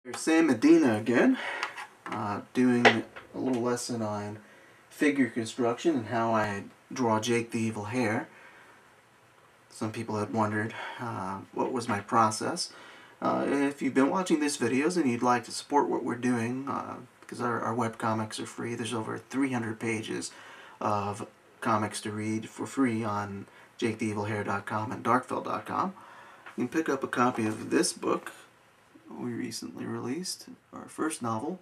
Here's Sam Medina again, doing a little lesson on figure construction and how I draw Jake the Evil Hare. Some people had wondered what was my process. If you've been watching these videos and you'd like to support what we're doing, because our webcomics are free, there's over 300 pages of comics to read for free on JTEH.com and darkfell.com. You can pick up a copy of this book we recently released, our first novel,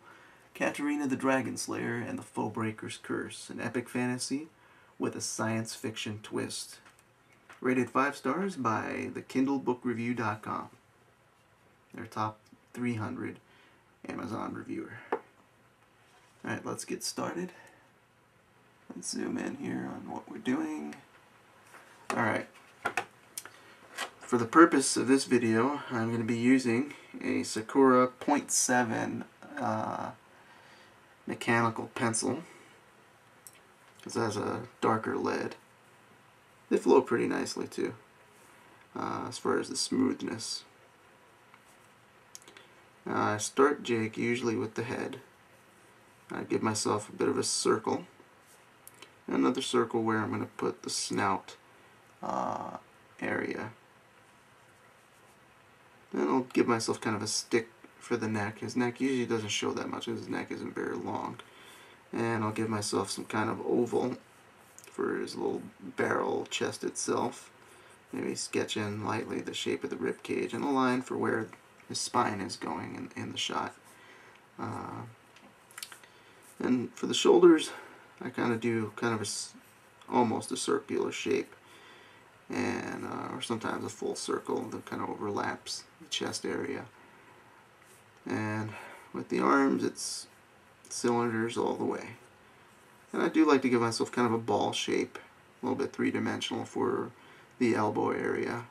Katarina the Dragon Slayer and the Foe Breaker's Curse, an epic fantasy with a science fiction twist. Rated 5 stars by the KindleBookReview.com. Their top 300 Amazon reviewer. Alright, let's get started. Let's zoom in here on what we're doing. Alright. For the purpose of this video, I'm going to be using a Sakura 0.7 mechanical pencil, because it has a darker lead. They flow pretty nicely too, as far as the smoothness. I start Jake usually with the head. I give myself a bit of a circle, another circle where I'm going to put the snout area. Then I'll give myself kind of a stick for the neck. His neck usually doesn't show that much, his neck isn't very long. And I'll give myself some kind of oval for his little barrel chest itself. Maybe sketch in lightly the shape of the rib cage and a line for where his spine is going in the shot. And for the shoulders, I kind of do almost a circular shape, and or sometimes a full circle that kind of overlaps the chest area. And with the arms, it's cylinders all the way. And I do like to give myself kind of a ball shape, a little bit three-dimensional for the elbow area.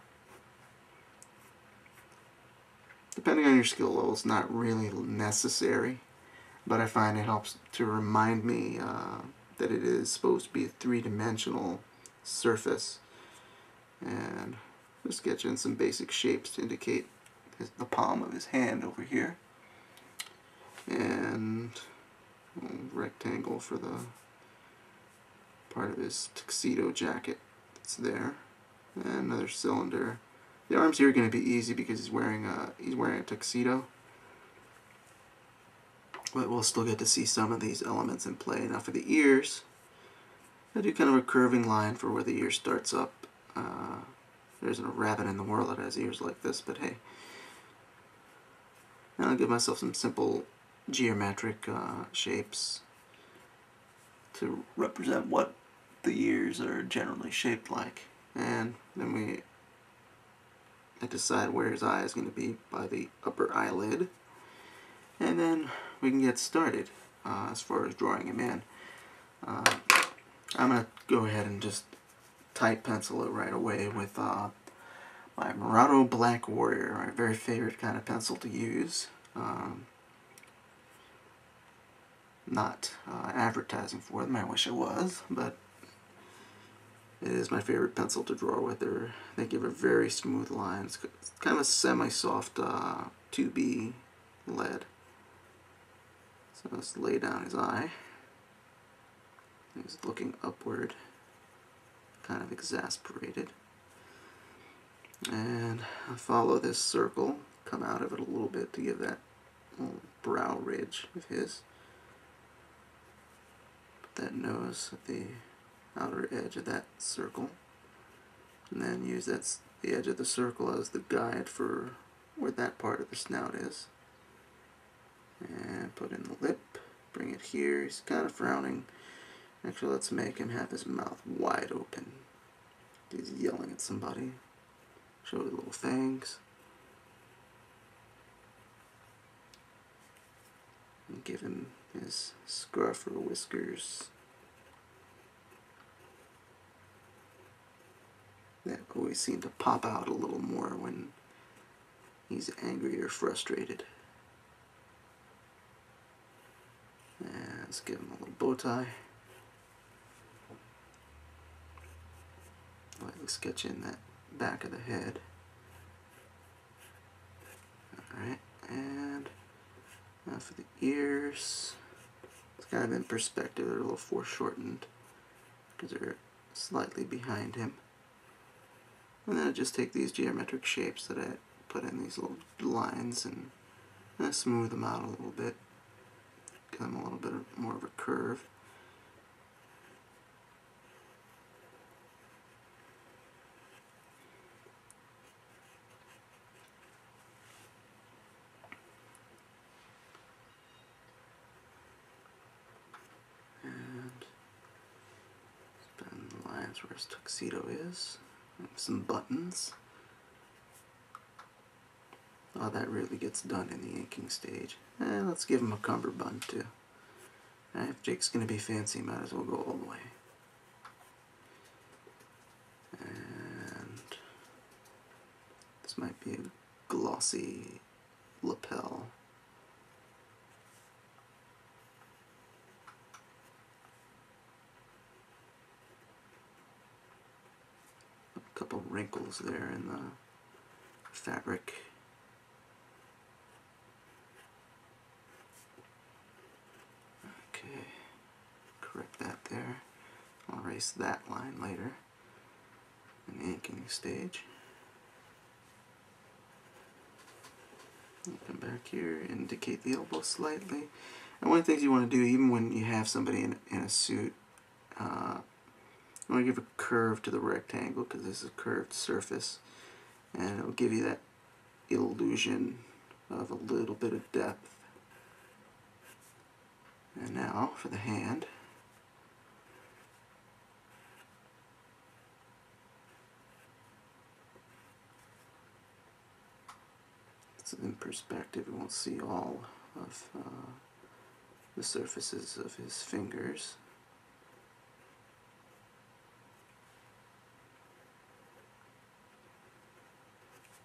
Depending on your skill level, it's not really necessary, but I find it helps to remind me that it is supposed to be a three-dimensional surface. And just sketch in some basic shapes to indicate the palm of his hand over here. And a little rectangle for the part of his tuxedo jacket that's there. And another cylinder. The arms here are going to be easy because he's wearing a tuxedo. But we'll still get to see some of these elements in play. Now for the ears, I do kind of a curving line for where the ear starts up. There isn't a rabbit in the world that has ears like this, but hey. And I'll give myself some simple geometric shapes to represent what the ears are generally shaped like. And then I decide where his eye is going to be by the upper eyelid. And then we can get started as far as drawing him in. I'm going to go ahead and just type pencil it right away with my Murado Black Warrior, my very favorite kind of pencil to use. Not advertising for them, I wish it was, but it is my favorite pencil to draw with. They give a very smooth line. It's kind of a semi-soft 2B lead. So let's lay down his eye. He's looking upward, kind of exasperated. And I follow this circle, come out of it a little bit to give that little brow ridge of his. Put that nose at the outer edge of that circle. And then use the edge of the circle as the guide for where that part of the snout is. And put in the lip, bring it here. He's kind of frowning. Actually, let's make him have his mouth wide open. He's yelling at somebody. Show the little fangs. And give him his scruff or whiskers. That always seem to pop out a little more when he's angry or frustrated. And let's give him a little bow tie. Lightly sketch in that back of the head. Alright, and for the ears, it's kind of in perspective. They're a little foreshortened because they're slightly behind him. And then I just take these geometric shapes that I put in these little lines and smooth them out a little bit. Give them a little bit more of a curve. And bend the lines where his tuxedo is. And some buttons. Oh, that really gets done in the inking stage. Let's give him a cummerbund too. If Jake's going to be fancy, might as well go all the way. And this might be a glossy lapel. A couple wrinkles there in the fabric. Okay, correct that there. I'll erase that line later in the inking stage. Come back here, indicate the elbow slightly. And one of the things you want to do, even when you have somebody in a suit, you want to give a curve to the rectangle because this is a curved surface, and it'll give you that illusion of a little bit of depth. And now for the hand. It's in perspective, you won't see all of the surfaces of his fingers.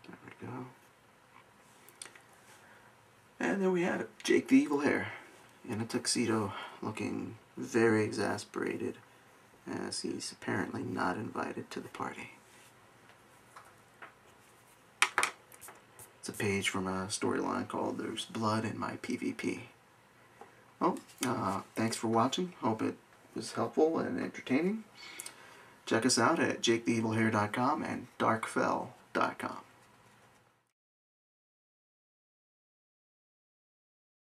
There we go. And there we have it, Jake the Evil Hair in a tuxedo, looking very exasperated as he's apparently not invited to the party. It's a page from a storyline called There's Blood in My PvP. Well, thanks for watching. Hope it was helpful and entertaining. Check us out at JakeTheEvilHair.com and DarkFell.com.